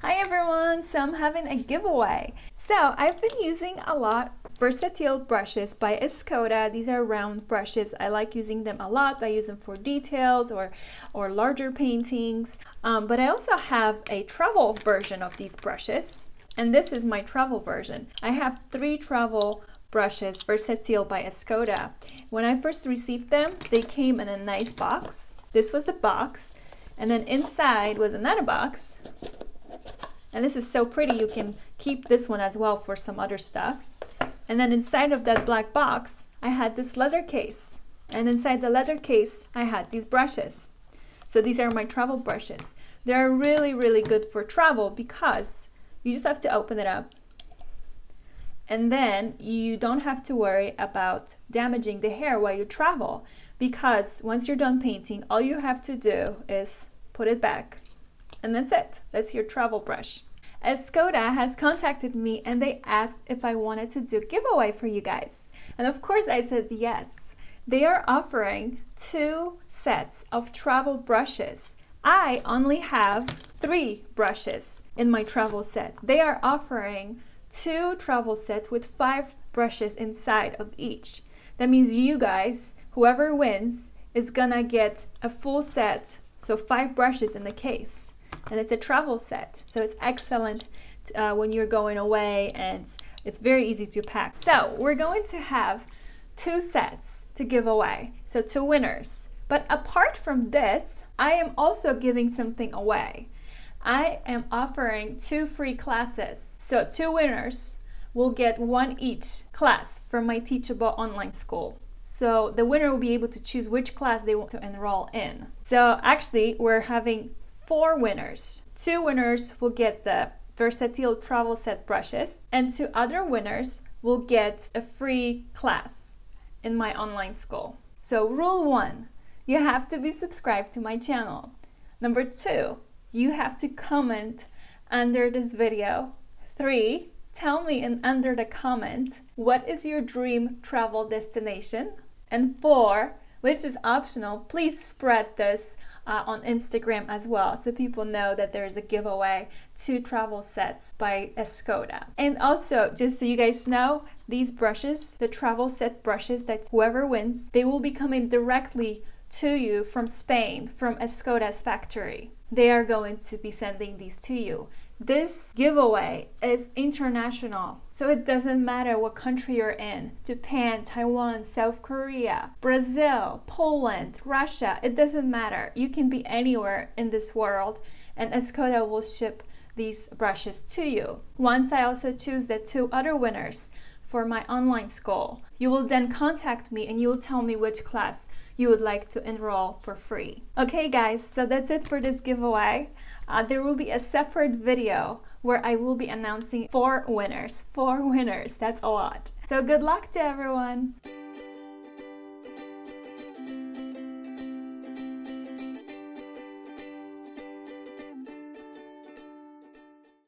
Hi everyone, so I'm having a giveaway. So I've been using a lot Versatil brushes by Escoda. These are round brushes. I like using them a lot. I use them for details or larger paintings. But I also have a travel version of these brushes. And this is my travel version. I have 3 travel brushes, Versatil by Escoda. When I first received them, they came in a nice box. This was the box. And then inside was another box. And this is so pretty, you can keep this one as well for some other stuff. And then inside of that black box, I had this leather case. And inside the leather case, I had these brushes. So these are my travel brushes. They're really, really good for travel because you just have to open it up. And then you don't have to worry about damaging the hair while you travel, because once you're done painting, all you have to do is put it back. And that's it. That's your travel brush. Escoda has contacted me and they asked if I wanted to do a giveaway for you guys. And of course I said yes. They are offering 2 sets of travel brushes. I only have 3 brushes in my travel set. They are offering 2 travel sets with 5 brushes inside of each. That means you guys, whoever wins, is gonna get a full set, so 5 brushes in the case. And it's a travel set, so it's excellent when you're going away, and it's very easy to pack. So we're going to have 2 sets to give away, so 2 winners. But apart from this, I am also giving something away. I am offering 2 free classes. So 2 winners will get 1 each class from my Teachable online school. So the winner will be able to choose which class they want to enroll in. So actually we're having 4 winners. 2 winners will get the Versatil travel set brushes, and 2 other winners will get a free class in my online school. So rule 1, you have to be subscribed to my channel. Number 2, you have to comment under this video. 3, tell me under the comment what is your dream travel destination. And 4, which is optional, please spread this on Instagram as well, so people know that there's a giveaway 2 travel sets by Escoda. And also, just so you guys know, these brushes, the travel set brushes that whoever wins, they will be coming directly to you from Spain, from Escoda's factory. They are going to be sending these to you. This giveaway is international, so it doesn't matter what country you're in. Japan, Taiwan, South Korea, Brazil, Poland, Russia, it doesn't matter. You can be anywhere in this world and Escoda will ship these brushes to you. Once I also choose the 2 other winners for my online school, you will then contact me and you will tell me which class you would like to enroll for free. Okay guys, so that's it for this giveaway. There will be a separate video where I will be announcing 4 winners. 4 winners, that's a lot. So good luck to everyone!